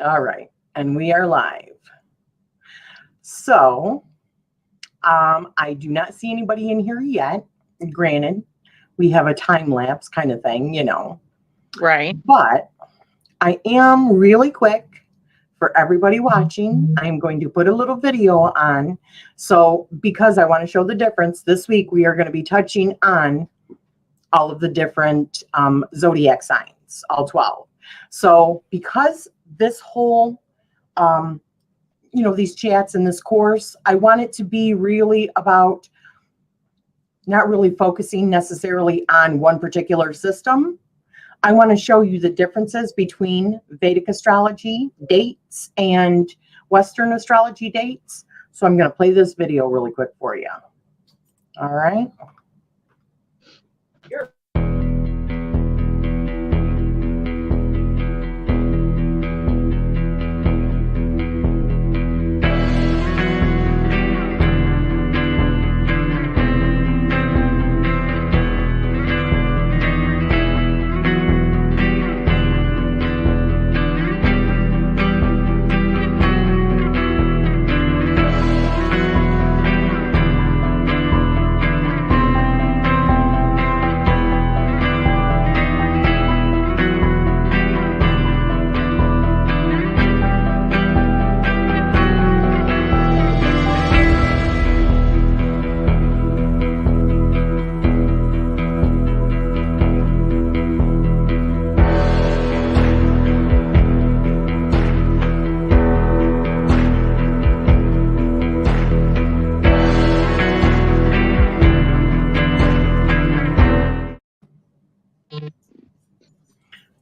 All right, and we are live. So, I do not see anybody in here yet. Granted, we have a time lapse kind of thing, you know. Right. But I am really quick for everybody watching. I'm going to put a little video on. So, because I want to show the difference, this week we are going to be touching on all of the different zodiac signs, all 12. So, because this whole these chats in this course, I want it to be really about not really focusing necessarily on one particular system. I want to show you the differences between Vedic astrology dates and Western astrology dates. So I'm going to play this video really quick for you. All right.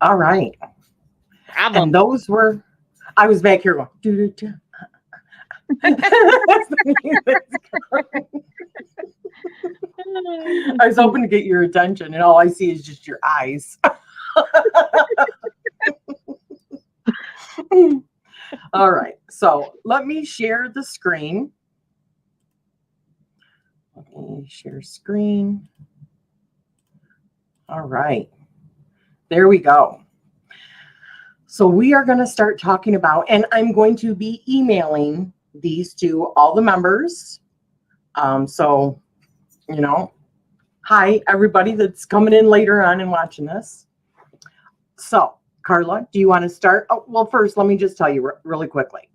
All right. Bravo. And those were, I was back here going, doo-doo-doo. I was hoping to get your attention, and all I see is just your eyes. All right. So let me share the screen. Let me share screen. All right. There we go. So we are going to start talking about, and I'm going to be emailing these to all the members. So, hi, everybody that's coming in later on and watching this. So, Carla, do you want to start? Oh, well, first, let me just tell you really quickly.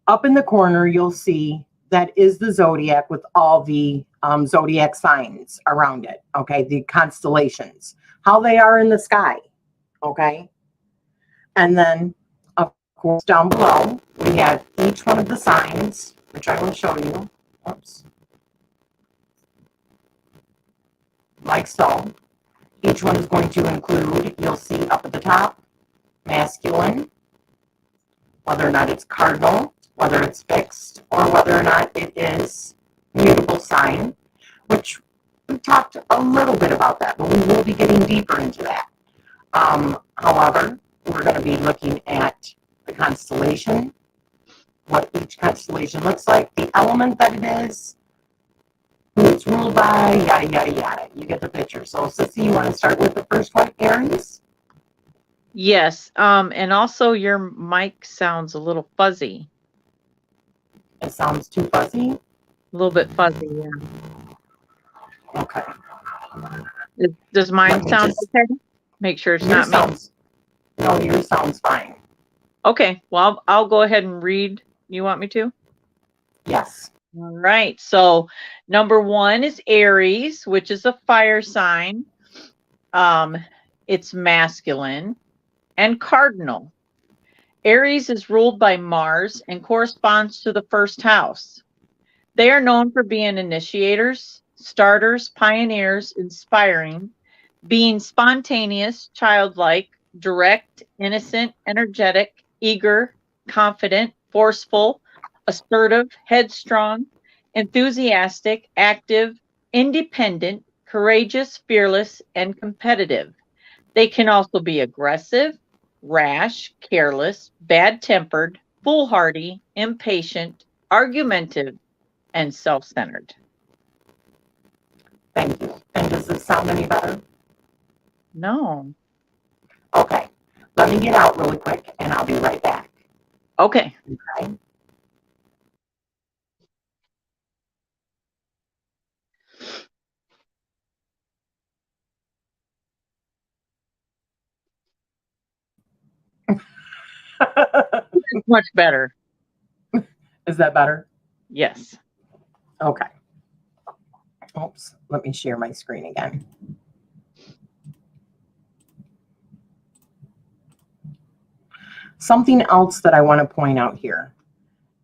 Up in the corner, you'll see that is the zodiac with all the zodiac signs around it, okay? The constellations, how they are in the sky, okay? And then, of course, down below, we have each one of the signs, which I will show you. Oops. Like so. Each one is going to include, you'll see up at the top, masculine, whether or not it's cardinal, whether it's fixed, or whether or not it is mutable sign, which we talked a little bit about that, but we will be getting deeper into that. However, we're going to be looking at the constellation, what each constellation looks like, the element that it is, who it's ruled by, yada, yada, yada. You get the picture. So, Sissy, you want to start with the first one, Aries? Yes. And also your mic sounds a little fuzzy. It sounds too fuzzy? A little bit fuzzy, yeah. Okay. Does mine sound okay? Make sure it's not me. No, yours sounds fine. Okay. Well, I'll go ahead and read. You want me to? Yes. All right. So number 1 is Aries, which is a fire sign. It's masculine and cardinal. Aries is ruled by Mars and corresponds to the first house. They are known for being initiators, starters, pioneers, inspiring, being spontaneous, childlike, direct, innocent, energetic, eager, confident, forceful, assertive, headstrong, enthusiastic, active, independent, courageous, fearless, and competitive. They can also be aggressive, rash, careless, bad-tempered, foolhardy, impatient, argumentative, and self-centered. Thank you. And does this sound any better? No. Okay. Let me get out really quick, and I'll be right back. Okay. Okay. Much better. Is that better? Yes. Okay. Oops. Let me share my screen again. Something else that I want to point out here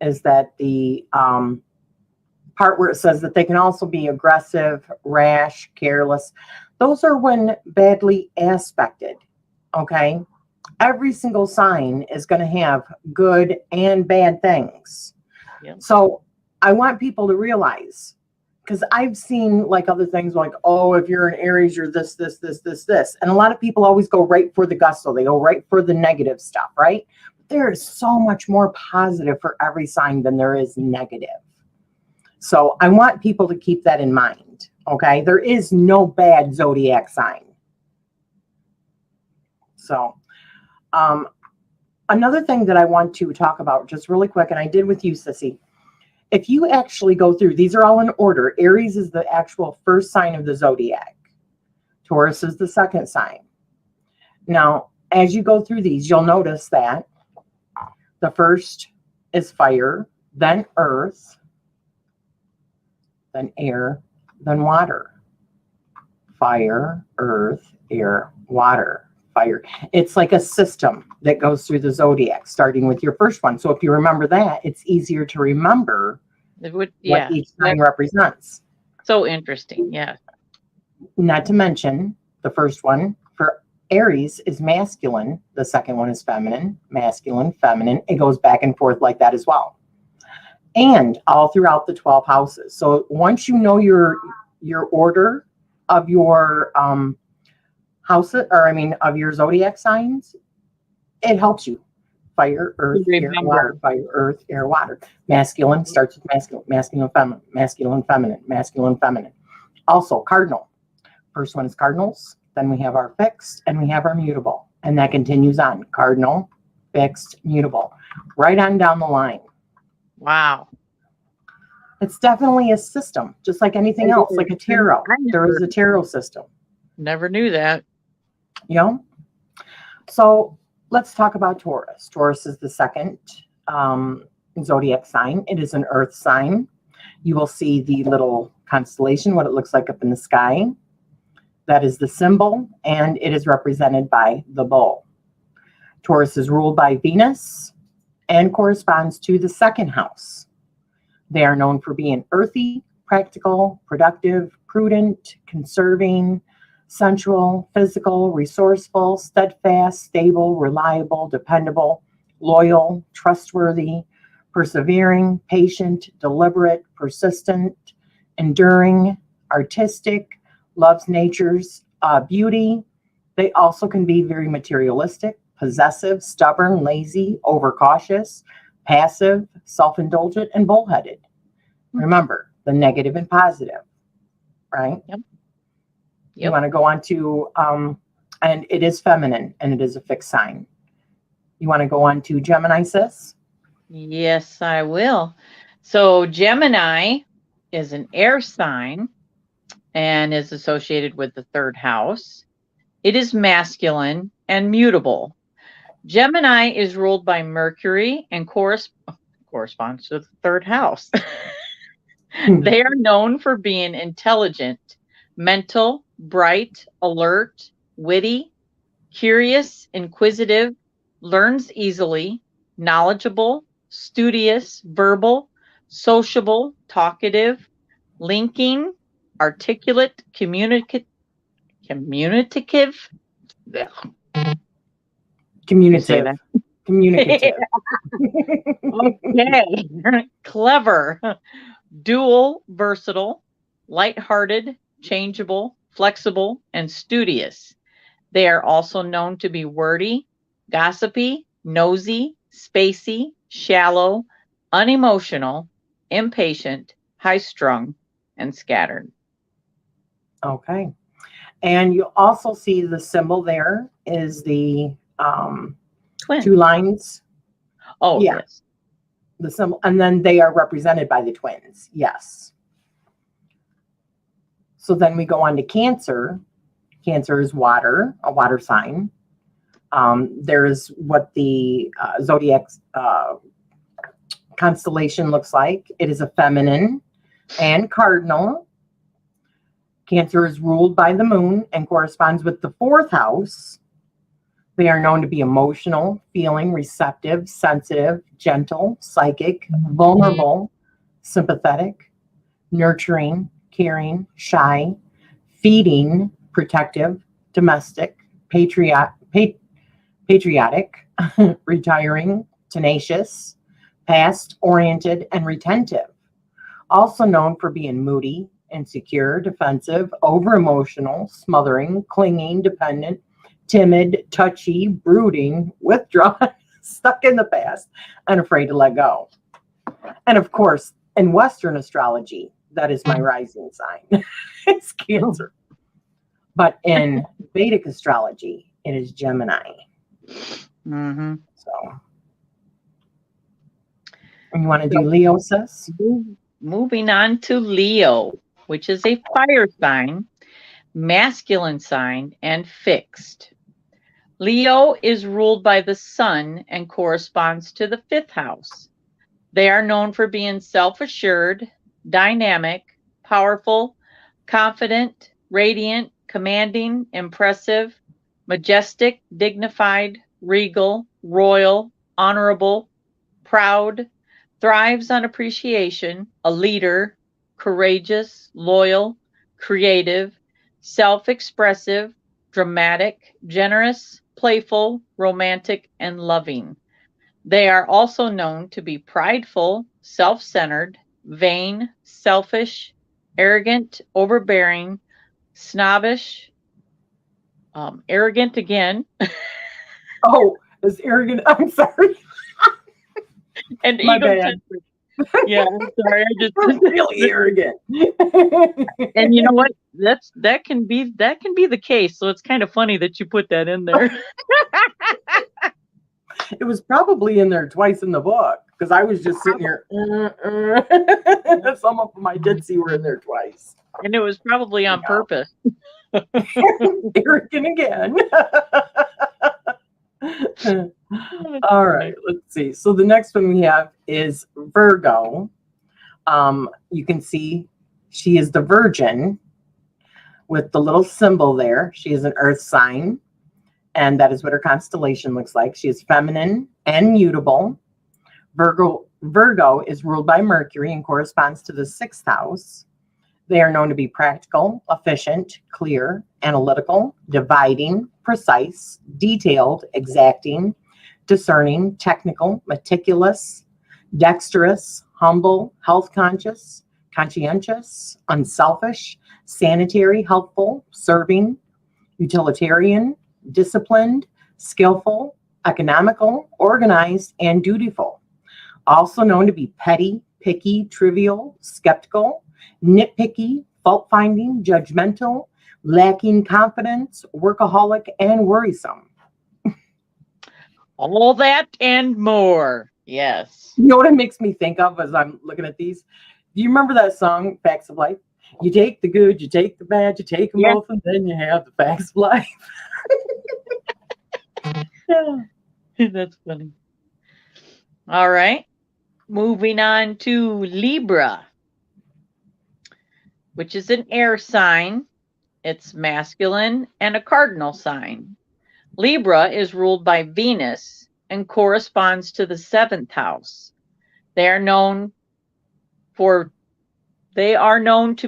is that the part where it says that they can also be aggressive, rash, careless, those are when badly aspected. Okay. Every single sign is going to have good and bad things. Yep. So I want people to realize, because I've seen like other things like, oh, if you're an Aries, you're this, this, this, this, this. And a lot of people always go right for the gusto. They go right for the negative stuff, right? There is so much more positive for every sign than there is negative. So I want people to keep that in mind. Okay. There is no bad zodiac sign. So, another thing that I want to talk about just really quick, and I did with you, Sissy, if you actually go through, these are all in order. Aries is the actual first sign of the zodiac. Taurus is the second sign. Now, as you go through these, you'll notice that the first is fire, then earth, then air, then water. Fire, earth, air, water, fire. It's like a system that goes through the zodiac, starting with your first one. So if you remember that, it's easier to remember It would, what yeah. each sign represents. So interesting. Yeah. Not to mention, the first one for Aries is masculine. The second one is feminine, masculine, feminine. It goes back and forth like that as well. And all throughout the 12 houses. So once you know your order of your house, or I mean of your zodiac signs, it helps you. Fire, earth, air, water, Remember. fire, earth, air, water. Masculine starts with masculine, masculine, feminine, masculine, feminine, masculine, feminine. Also, cardinal. First one is cardinals. Then we have our fixed and we have our mutable. And that continues on. Cardinal, fixed, mutable. Right on down the line. Wow. It's definitely a system, just like anything else, like a tarot. There is a tarot system. Never knew that. You know? So let's talk about Taurus. Taurus is the second zodiac sign. It is an earth sign. You will see the little constellation, what it looks like up in the sky. That is the symbol, and it is represented by the bull. Taurus is ruled by Venus and corresponds to the second house. They are known for being earthy, practical, productive, prudent, conserving, sensual, physical, resourceful, steadfast, stable, reliable, dependable, loyal, trustworthy, persevering, patient, deliberate, persistent, enduring, artistic, loves nature's beauty. They also can be very materialistic, possessive, stubborn, lazy, overcautious, passive, self-indulgent, and bullheaded. Remember, the negative and positive, right? Yep. You want to go on to, and it is feminine, and it is a fixed sign. You want to go on to Gemini, sis? Yes, I will. So Gemini is an air sign and is associated with the third house. It is masculine and mutable. Gemini is ruled by Mercury and corresponds to the third house. They are known for being intelligent, mental, bright, alert, witty, curious, inquisitive, learns easily, knowledgeable, studious, verbal, sociable, talkative, linking, articulate, communicative. Communicative. Communicative. Okay. Clever, dual, versatile, lighthearted, changeable, flexible, and studious. They are also known to be wordy, gossipy, nosy, spacey, shallow, unemotional, impatient, high strung, and scattered. Okay. And you also see the symbol there is the Twin. 2 lines. Oh, Yeah, yes. the symbol, and then they are represented by the twins. Yes. So then we go on to Cancer. Cancer is water, a water sign. There's what the zodiac constellation looks like. It is a feminine and cardinal. Cancer is ruled by the moon and corresponds with the fourth house. They are known to be emotional, feeling, receptive, sensitive, gentle, psychic, vulnerable, sympathetic, nurturing, caring, shy, feeding, protective, domestic, patriotic, retiring, tenacious, past oriented, and retentive. Also known for being moody, insecure, defensive, over emotional, smothering, clinging, dependent, timid, touchy, brooding, withdrawn, stuck in the past, and afraid to let go. And of course, in Western astrology, that is my rising sign. It's Cancer. But in Vedic astrology, it is Gemini. Mm-hmm. So, and you want to do Leo, sis? Moving on to Leo, which is a fire sign, masculine sign, and fixed. Leo is ruled by the sun and corresponds to the fifth house. They are known for being self-assured, dynamic, powerful, confident, radiant, commanding, impressive, majestic, dignified, regal, royal, honorable, proud, thrives on appreciation, a leader, courageous, loyal, creative, self-expressive, dramatic, generous, playful, romantic, and loving. They are also known to be prideful, self-centered, vain, selfish, arrogant, overbearing, snobbish, arrogant again, Oh, it's arrogant. I'm sorry. and My bad. egocentric. Yeah, I'm sorry. I just Really arrogant. and you know what? That can be the case. So it's kind of funny that you put that in there. It was probably in there twice in the book because I was just sitting here. Some of them I did see were in there twice. And it was probably on purpose. Arrogant again. All right, let's see. So the next one we have is Virgo. You can see she is the Virgin with the little symbol there. She is an earth sign, and that is what her constellation looks like. She is feminine and mutable. Virgo is ruled by Mercury and corresponds to the sixth house. They are known to be practical, efficient, clear, analytical, dividing, precise, detailed, exacting, discerning, technical, meticulous, dexterous, humble, health conscious, conscientious, unselfish, sanitary, helpful, serving, utilitarian, disciplined, skillful, economical, organized, and dutiful. Also known to be petty, picky, trivial, skeptical, nitpicky, fault-finding, judgmental, lacking confidence, workaholic, and worrisome. All that and more. Yes. You know what it makes me think of as I'm looking at these? Do you remember that song, Facts of Life? You take the good, you take the bad, you take them both, and then you have the facts of life. Yeah. That's funny. All right. Moving on to Libra, which is an air sign. It's masculine and a cardinal sign. Libra is ruled by Venus and corresponds to the seventh house. They are known to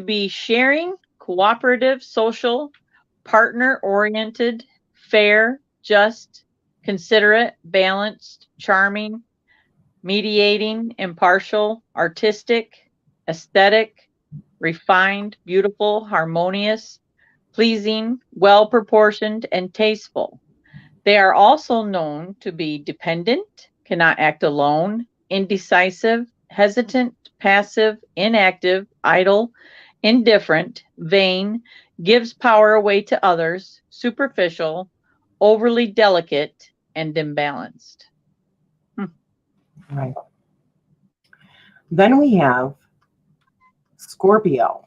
be sharing, cooperative, social, partner oriented, fair, just, considerate, balanced, charming, mediating, impartial, artistic, aesthetic, refined, beautiful, harmonious, pleasing, well proportioned, and tasteful. They are also known to be dependent, cannot act alone, indecisive, hesitant, passive, inactive, idle, indifferent, vain, gives power away to others, superficial, overly delicate, and imbalanced. Right. Then we have Scorpio.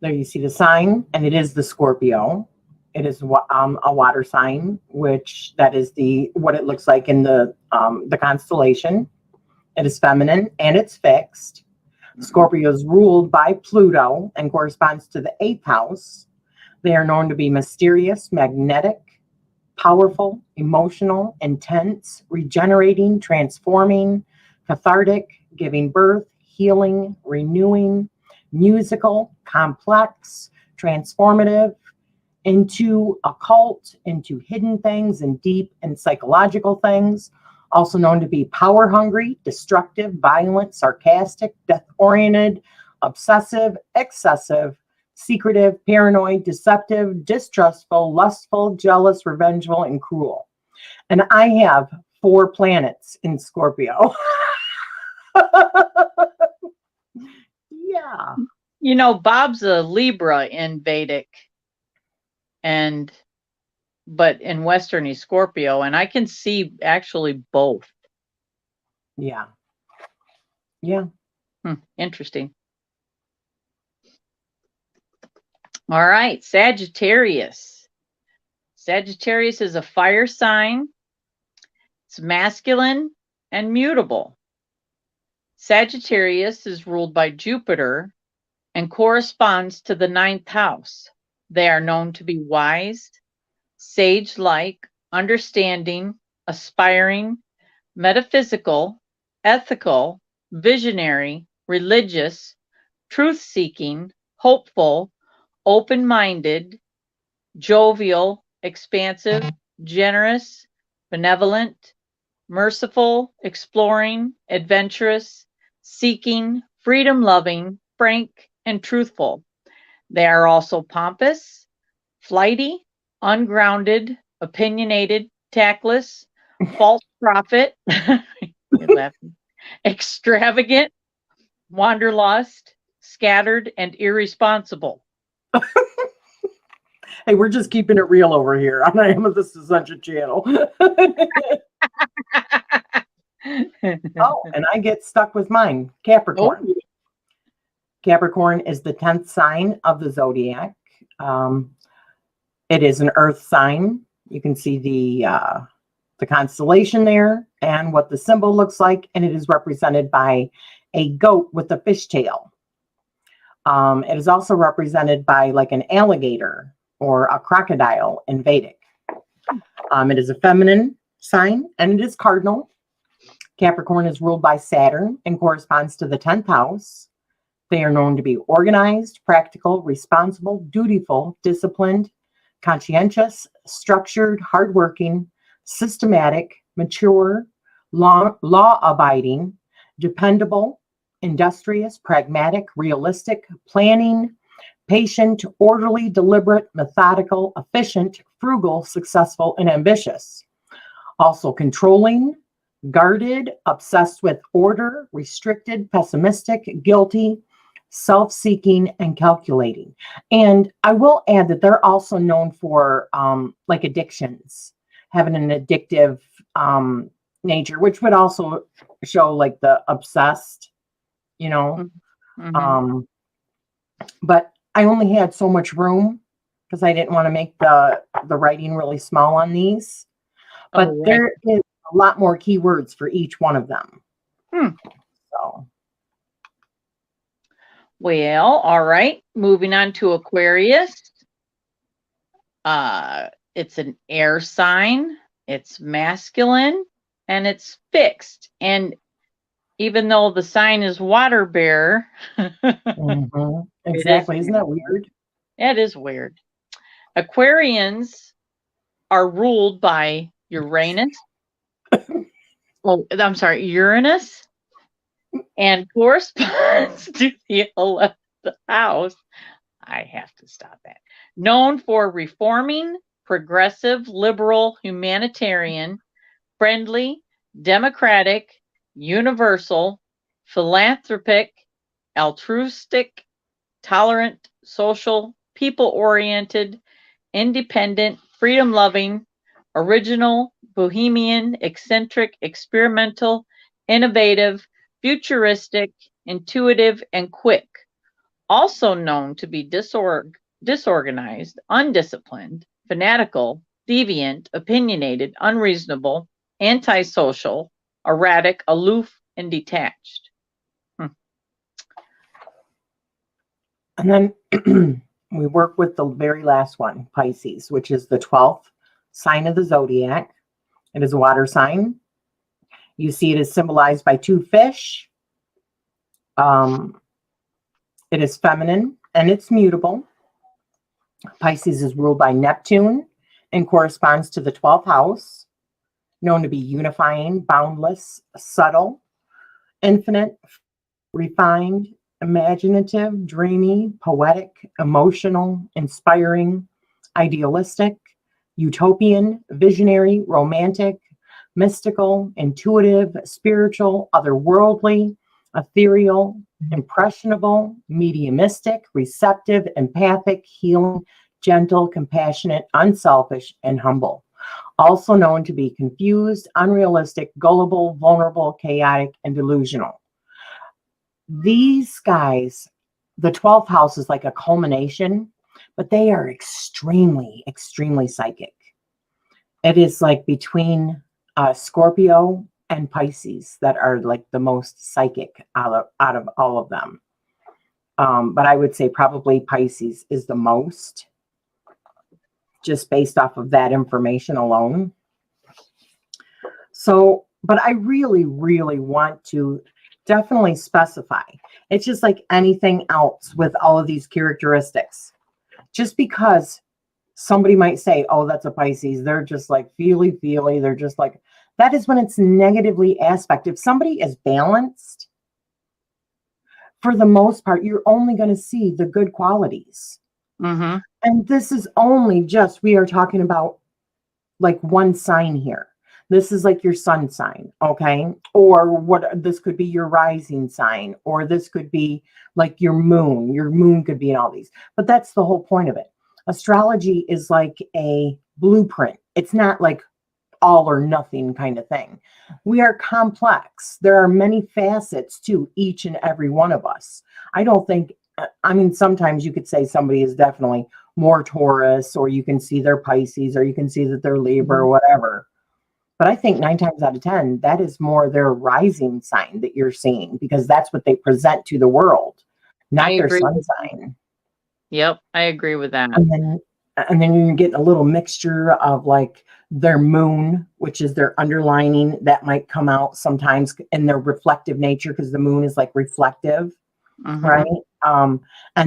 There you see the sign, and it is the Scorpio. It is a water sign, which that is what it looks like in the constellation. It is feminine and it's fixed. Scorpio is ruled by Pluto and corresponds to the 8th house. They are known to be mysterious, magnetic, powerful, emotional, intense, regenerating, transforming, cathartic, giving birth, healing, renewing, musical, complex, transformative, into occult, into hidden things and deep and psychological things, also known to be power hungry, destructive, violent, sarcastic, death oriented, obsessive, excessive, secretive, paranoid, deceptive, distrustful, lustful, jealous, revengeful, and cruel. And I have 4 planets in Scorpio. Yeah. You know, Bob's a Libra in Vedic, but in Western he's Scorpio, and I can see actually both. Yeah. Yeah. Interesting. All right, Sagittarius. Sagittarius is a fire sign. It's masculine and mutable. Sagittarius is ruled by Jupiter and corresponds to the 9th house. They are known to be wise, sage-like, understanding, aspiring, metaphysical, ethical, visionary, religious, truth-seeking, hopeful, open-minded, jovial, expansive, generous, benevolent, merciful, exploring, adventurous, seeking, freedom-loving, frank, and truthful. They are also pompous, flighty, ungrounded, opinionated, tactless, false prophet, extravagant, wanderlust, scattered, and irresponsible. Hey, we're just keeping it real over here on the Amethyst Ascension channel. Oh, and I get stuck with mine, Capricorn. Oh. Capricorn is the 10th sign of the zodiac. It is an earth sign. You can see the constellation there and what the symbol looks like, and it is represented by a goat with a fishtail. It is also represented by like an alligator or a crocodile in Vedic. It is a feminine sign and it is cardinal. Capricorn is ruled by Saturn and corresponds to the 10th house. They are known to be organized, practical, responsible, dutiful, disciplined, conscientious, structured, hardworking, systematic, mature, law-abiding, dependable, industrious, pragmatic, realistic, planning, patient, orderly, deliberate, methodical, efficient, frugal, successful, and ambitious. Also controlling, guarded, obsessed with order, restricted, pessimistic, guilty, self-seeking, and calculating. And I will add that they're also known for like addictions, having an addictive nature, which would also show like the obsessed, you know. Mm-hmm. But I only had so much room because I didn't want to make the writing really small on these. But there is a lot more keywords for each one of them. So. Well, all right. Moving on to Aquarius. It's an air sign. It's masculine and it's fixed. And even though the sign is water bearer, Mm-hmm. Exactly. Isn't that weird? It is weird. Aquarians are ruled by Uranus. Uranus, and corresponds to the 11th house. I have to stop that. Known for reforming, progressive, liberal, humanitarian, friendly, democratic, universal, philanthropic, altruistic, tolerant, social, people-oriented, independent, freedom-loving, original, bohemian, eccentric, experimental, innovative, futuristic, intuitive, and quick. Also known to be disorganized, undisciplined, fanatical, deviant, opinionated, unreasonable, antisocial, erratic, aloof, and detached. And then we work with the very last one, Pisces, which is the 12th sign of the zodiac. It is a water sign. You see it is symbolized by two fish. It is feminine and it's mutable. Pisces is ruled by Neptune and corresponds to the 12th house, known to be unifying, boundless, subtle, infinite, refined, imaginative, dreamy, poetic, emotional, inspiring, idealistic, utopian, visionary, romantic, mystical, intuitive, spiritual, otherworldly, ethereal, impressionable, mediumistic, receptive, empathic, healing, gentle, compassionate, unselfish, and humble. Also known to be confused, unrealistic, gullible, vulnerable, chaotic, and delusional. These guys, the 12th house is like a culmination, but they are extremely, extremely psychic. It is like between Scorpio and Pisces that are like the most psychic out of all of them. But I would say probably Pisces is the most, just based off of that information alone. So, but I really, really want to definitely specify. It's just like anything else with all of these characteristics. Just because somebody might say, oh, that's a Pisces, they're just like feely, they're just like, that is when it's negatively aspect. If somebody is balanced, for the most part, you're only going to see the good qualities. Mm-hmm. And this is only just, we are talking about like one sign here. This is like your sun sign, okay? Or what, this could be your rising sign, or this could be like your moon. Your moon could be in all these. But that's the whole point of it. Astrology is like a blueprint. It's not like all or nothing kind of thing. We are complex. There are many facets to each and every one of us. I don't think, I mean, sometimes you could say somebody is definitely more Taurus, or you can see they're Pisces, or you can see that they're Libra or whatever. But I think 9 times out of 10, that is more their rising sign that you're seeing, because that's what they present to the world, not their sun sign. Yep, I agree with that. And then you get a little mixture of like their moon, which is their underlining, that might come out sometimes in their reflective nature, because the moon is like reflective, right? And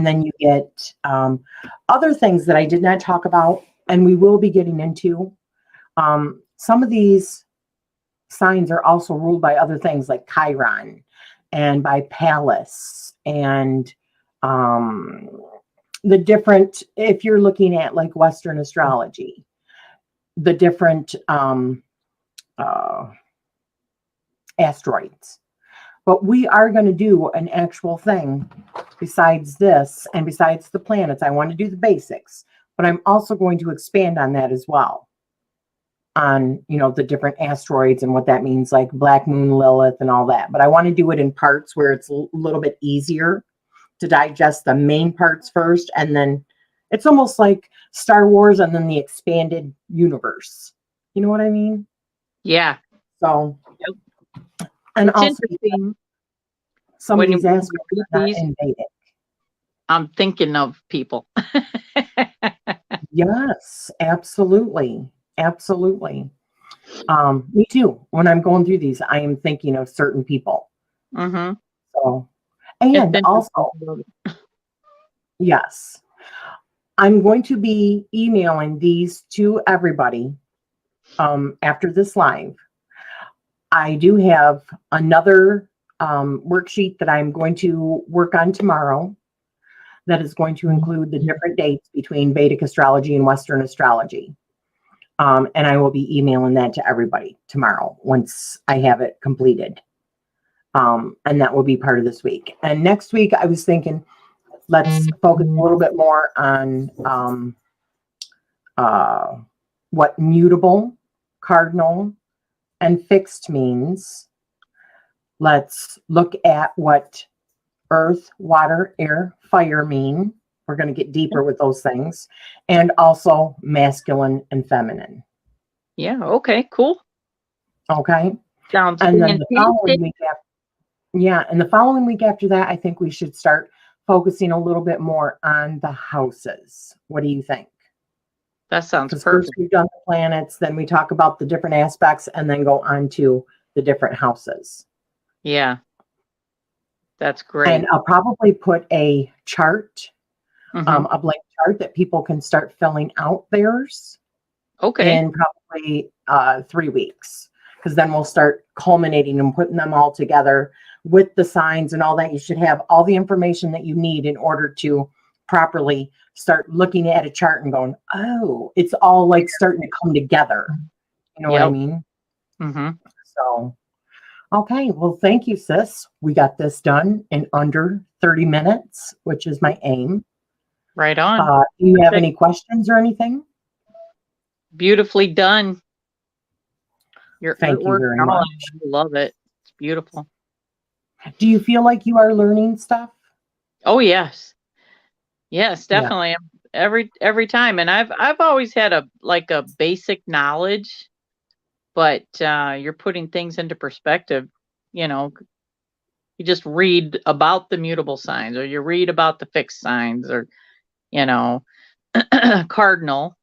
then you get other things that I did not talk about, and we will be getting into. Some of these signs are also ruled by other things like Chiron and by Pallas, and the different, if you're looking at like Western astrology, the different asteroids. But we are going to do an actual thing besides this, and besides the planets. I want to do the basics, but I'm also going to expand on that as well, on, you know, the different asteroids and what that means, like Black Moon, Lilith, and all that. But I want to do it in parts where it's a little bit easier to digest the main parts first, and then it's almost like Star Wars and then the expanded universe. You know what I mean? Yeah. So, yep. And it's also interesting. Some of these aspects are not in Vedic. I'm thinking of people. Yes, absolutely. Absolutely. Me too. When I'm going through these, I am thinking of certain people. So, and also, yes, I'm going to be emailing these to everybody after this live. I do have another worksheet that I'm going to work on tomorrow that is going to include the different dates between Vedic astrology and Western astrology. And I will be emailing that to everybody tomorrow once I have it completed. And that will be part of this week. And next week, I was thinking, let's focus a little bit more on what mutable, cardinal, and fixed means. Let's look at what earth, water, air, fire mean. We're going to get deeper with those things. And also masculine and feminine. Yeah. Okay. Cool. Okay. Sounds And then the fantastic. following week after, yeah, and the following week after that, I think we should start focusing a little bit more on the houses. What do you think? That sounds Because first perfect. we've done the planets, then we talk about the different aspects, and then go on to the different houses. Yeah. That's And great. I'll probably put a chart, Mm-hmm. a blank chart that people can start filling out theirs Okay. in probably 3 weeks. Because then we'll start culminating and putting them all together with the signs and all that. You should have all the information that you need in order to properly start looking at a chart and going, oh, it's all like starting to come together. You know what I Yep. mean? Mm-hmm. So, okay. Well, thank you, sis. We got this done in under 30 minutes, which is my aim. Right on. Do you have Perfect. any questions or anything? Beautifully done. Your Thank you artwork very and all, much. I love it. It's beautiful. Do you feel like you are learning stuff? Oh yes. Yes, Yeah. definitely. Every time. And I've always had a basic knowledge, but you're putting things into perspective. You know, you just read about the mutable signs, or you read about the fixed signs, or you know, cardinal.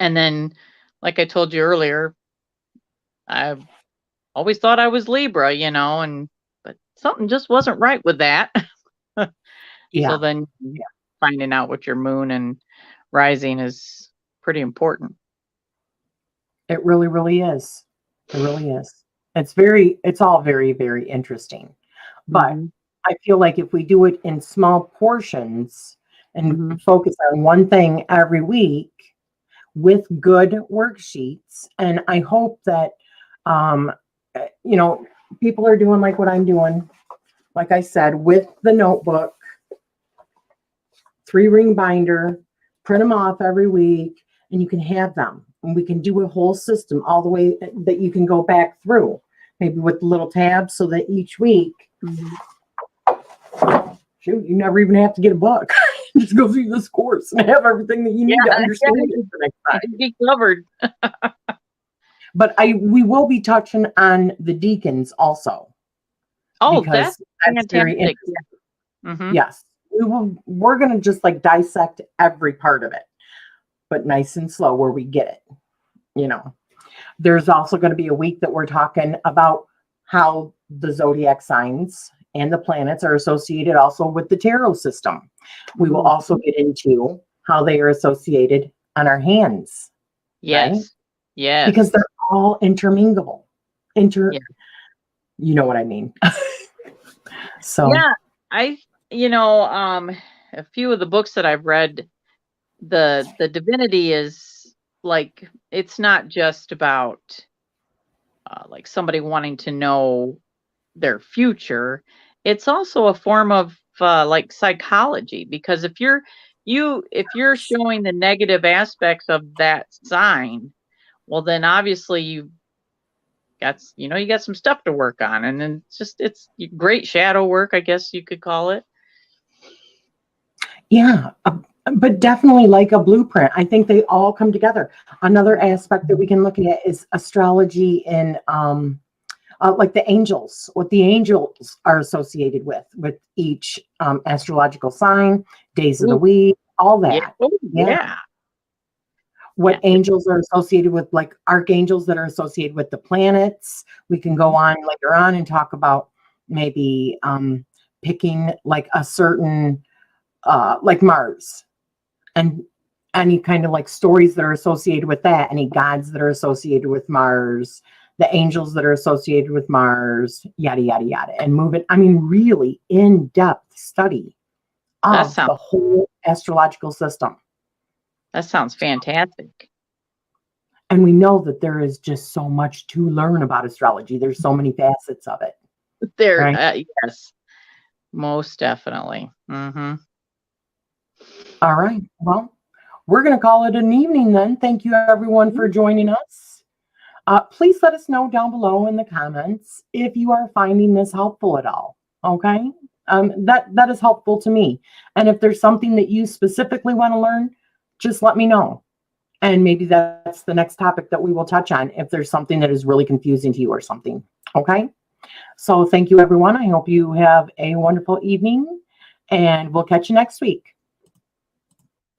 And then, like I told you earlier, I've always thought I was Libra, but something just wasn't right with that. So Yeah. then finding out what your moon and rising is pretty important. It really, really is. It really is. It's all very, very interesting. But Mm-hmm. I feel like if we do it in small portions and Mm-hmm. focus on one thing every week with good worksheets, and I hope that, um, you know, people are doing like what I'm doing, like I said, with the notebook, 3-ring binder, print them off every week, and you can have them. And we can do a whole system all the way that you can go back through, maybe with little tabs, so that each week, Mm-hmm. shoot, you never even have to get a book. Just go through this course and have everything that you need to understand it the next time. Be covered. But we will be touching on the deacons also. Oh, Because that's very fantastic. interesting. Yeah. Mm-hmm. Yes. We're gonna just like dissect every part of it, but nice and slow where we get it. There's also going to be a week that we're talking about how the zodiac signs and the planets are associated also with the tarot system. We will also get into how they are associated on our hands. Yes. Right? Yes. Because they're all interminglable. Yeah. You know what I mean? So Yeah, a few of the books that I've read, the divinity is like, it's not just about like somebody wanting to know their future. It's also a form of like psychology, because if you're showing the negative aspects of that sign, well then obviously you got some stuff to work on, and then it's great shadow work, I guess you could call it. yeah, but definitely like a blueprint. I think they all come together. Another aspect that we can look at is astrology and like the angels, what the angels are associated with each astrological sign, days of the Ooh, week, all yeah. that. Oh, Yeah. yeah. What Yeah. angels are associated with, like archangels that are associated with the planets. We can go on later on and talk about maybe picking like a certain like Mars, and any kind of like stories that are associated with that, any gods that are associated with Mars, the angels that are associated with Mars, yada yada yada, and move it. I mean, really in-depth study of the whole astrological system. That sounds fantastic. And we know that there is just so much to learn about astrology. There's so many facets of it. There, Right? yes, most definitely. Mm-hmm. All right. Well, we're going to call it an evening then. Thank you, everyone, for joining us. Please let us know down below in the comments if you are finding this helpful at all. Okay, that is helpful to me. And if there's something that you specifically want to learn, just let me know. And maybe that's the next topic that we will touch on if there's something that is really confusing to you or something. Okay, so thank you, everyone. I hope you have a wonderful evening, and we'll catch you next week.